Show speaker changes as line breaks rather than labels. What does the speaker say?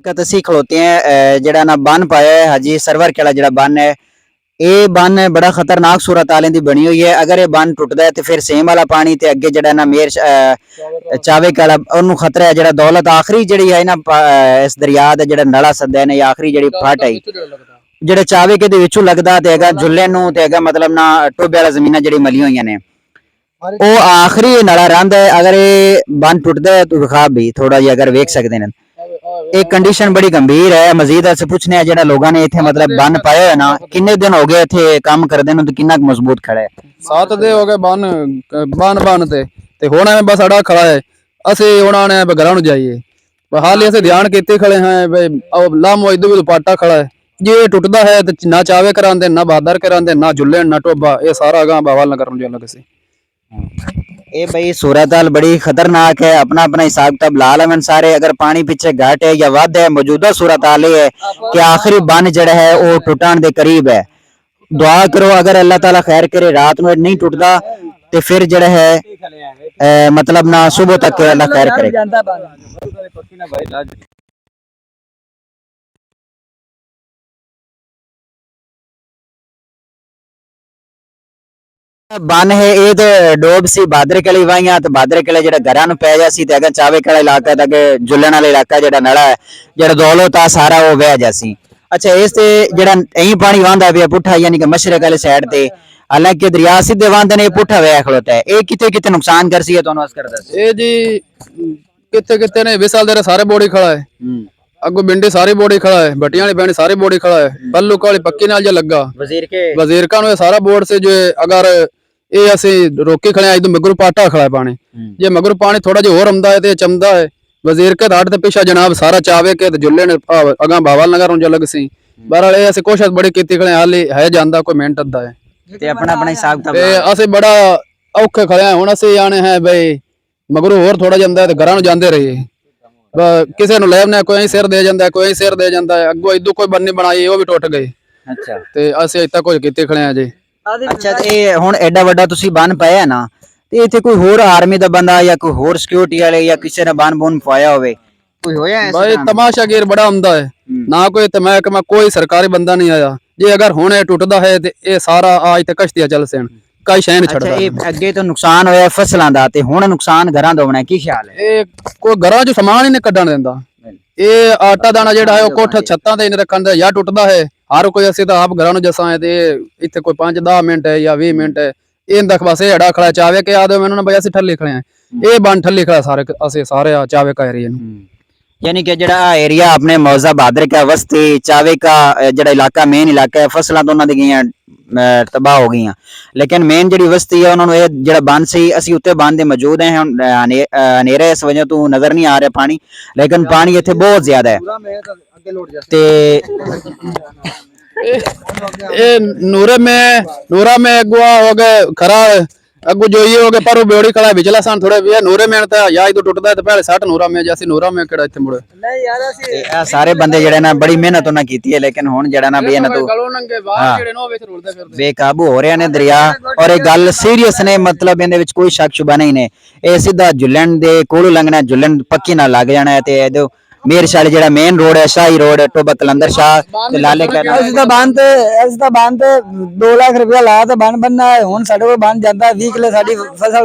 ਅਸੀਂ ਖਲੋਤੇ हैं ਜਿਹੜਾ ਨਾ ਬੰਨ ਪਾਇਆ ਹੈ ਹਾਜੀ ਸਰਵਰ ਕਿਲਾ ਜਿਹੜਾ ਬੰਨ ਹੈ ਇਹ ਬੰਨ ਬੜਾ ਖਤਰਨਾਕ ਸੂਰਤ ਹਾਲ ਦੀ ਬਣੀ ਹੋਈ ਹੈ। ਅਗਰ ਇਹ ਬੰਨ ਟੁੱਟਦਾ ਹੈ ਤੇ ਫਿਰ ਸੇਮ ਵਾਲਾ ਪਾਣੀ ਤੇ ਅੱਗੇ ਜਿਹੜਾ ਨਾ ਮੇਰ ਚਾਵੇ ਕਾਲਾ ਉਹਨੂੰ ਖਤਰਾ ਹੈ। ਜਿਹੜਾ ਦੌਲਤ ਆਖਰੀ ਜਿਹੜੀ ਹੈ ਨਾ ਇਸ ਦਰਿਆ ਦਾ ਜਿਹੜਾ ਨਲਾ ਸੱਦਾ ਨੇ ਆਖਰੀ ਜਿਹੜੀ ਫਟ ਹੈ ਜਿਹੜੇ ਚਾਵੇ ਕੇ ਦੇ ਵਿੱਚੋਂ ਲੱਗਦਾ ਤੇ ਹੈਗਾ ਜੁੱਲੇ ਨੂੰ ਤੇ ਹੈਗਾ ਮਤਲਬ ਨਾ ਟੋਬੇ ਵਾਲਾ ਜ਼ਮੀਨਾਂ ਜਿਹੜੀ ਮਲੀਆਂ ਹੋਈਆਂ ਨੇ ਉਹ ਆਖਰੀ ਨਲਾ ਰੰਦ ਹੈ। अगर ये बंद टूटता है तो विखा भी थोड़ा जी अगर वेख सकते हैं एक कंडीशन बड़ी गंभीर है। मजीद अस पूछने जो लोगों ने इतने मतलब बन पाया है ना किन्ने दिन हो गए इतने काम करते हैं तो कितना मजबूत खड़ा है
7 दिन हो गए बन बन ते हुण एवें बस अड़ा खड़ा है। असीं हुण आने घरां नूं जाइए हाल ही असीं ध्यान कीते खड़े हैं भाई लामो इधर भी पाटा खड़ा है जे टुटदा है तो ना चावे करांदे ना बहादर करांदे ना जुल्ले ना टोबा ये सारा अगां बावल न करन जो लगे सी।
ये भाई सूरत हाल बड़ी खतरनाक है। अपना अपना हिसाब किताब ला लेवन सारे। अगर पानी पीछे घट है या वध है मौजूदा सूरत हाल है कि आखिरी बन जड़ा है वो टुटन के करीब है। दुआ करो अगर अल्लाह ताला खैर करे रात में नहीं टुटदा तो फिर जड़ा है मतलब ना सुबह तक अल्लाह खैर करे। बन है ये तो डोब सी बादर किले वाइया तो बादर किले जो घर पै जा सी अगर चावे कला इलाका अगे जुलन वाला इलाका जो नड़ा है जो दौलत आ सारा वो बह जासी। अच्छा इस जो यही पानी वहां पे पुठा यानी कि मशरक वाली साइड से हालांकि दरिया सीधे वहां ने पुठा वह खलोता है ये कितने कितने नुकसान कर सी है तुहानू असकर दस
ये जी कितने कितने ने विसाल दे सारे बोड़ी खड़ा है अगो बिंडी सारी बोड़ी खड़ा है भटिया वाली पैनी सारी बोड़ी खड़ा है बल्लू वाली पक्की नाल जो लगा वजीर का सारा बोर्ड से जो अगर ये असि रोकी खड़े अज तो मगरू पाटा खड़ा है पानी जे मगरू पानी थोड़ा जो होर आंदा है तो चमदा है वजीर के हाट ते पिछा जनाब सारा चावे के जुल्ले ने अगा बावल नगर जो लग सी बहरहाल ये असि कोशिश बड़ी की खड़े हाल है जांदा कोई मिनट अद्धा है
ते अपना अपना हिसाब
ते असि बड़ा औखे खड़े हैं हुण असि आने हैं भाई मगरू होर थोड़ा जांदा है ते घरां नूं जांदे रहिए किसी नूं लैवने कोई सिर दे जांदा है कोई सिर दे जांदा है अगों इदू कोई बन्नी बनाई वो भी टुट गई।
अच्छा
ते असि अजे तक कुछ कीते खड़े हैं जी।
अच्छा ते हुण एडा वड्डा तुसी बन पाया ना ते इत्थे कोई होर आर्मी दा बंदा या कोई होर सिक्योरिटी वाले या किसी ने बन बुन पाया होवे कोई होया है
भाई तमाशागीर बड़ा आंदा है ना कोई ते महकमा कोई सरकारी बंदा नहीं आया जे अगर हुण टुटदा है ते ये सारा आज ते कश्तियां चल सन कई शै नहीं छड़दा।
अच्छा ये अगे तो नुकसान होया फसलां दा ते हुण नुकसान घरां दा होना की ख्याल है
ये कोई घरां चों समान ही नहीं कड्डण दिंदा ये आटा दाना जेड़ा है कोठ छत्तां ते नहीं रखण दा या टुटदा है हर कोई असि तो आप घरां नूं जसां है ते इत्थे कोई 5-10 मिनट है या 20 मिनट है इंदा बस ये अड़ा खड़ा चावे के आदो मैनू ना भाई असि ठल्ले खड़े हैं ये बन ठल्ले खड़ा सारे असि सारे चावे का एरिया नूं
यानी कि जड़ा एरिया अपने मौजा बहादर का वस्ती चावे का जड़ा इलाका मेन इलाका है फसलां तो उन्हां दी गईयां तबाह हो गई लेकिन मेन जी वस्ती है उन्होंने जो बन सी असी उत्ते बन दे मौजूद हैं हनेरा इस वजह तो नजर नहीं आ रहा पानी लेकिन पानी इत्थे बहुत ज्यादा है ते
नूरा में अगुआ हो गए खरा अगू जो ये हो गए पर बेड़ी खड़ा बिचला सान थोड़े भी नूरे में या तो टुटदा तो पहले 60 नूरा में जैसे नूरा में केड़ा इत्थे मुड़े
नहीं यार ऐसे सारे बंदे जड़े ना बड़ी मेहनत उन्हें कीती है लेकिन हुन जड़ा ना भी ना तो बेकाबू हो रहे ने दरिया और एक गल सीरियस ने मतलब इहदे विच कोई शक शुबा नहीं ने ए सीधा जुलन दे कोल लंघना जुलन पक्की ना लग जाना है ते एदो मेर शाले जेड़ा मेन रोड है शाही रोड टोबा कलंदर शाह ते लाले का
अस ता बांध 2 लाख रुपया लाया था बन बनना है हुन साडे को बन जांदा 20 किलो साडी फसल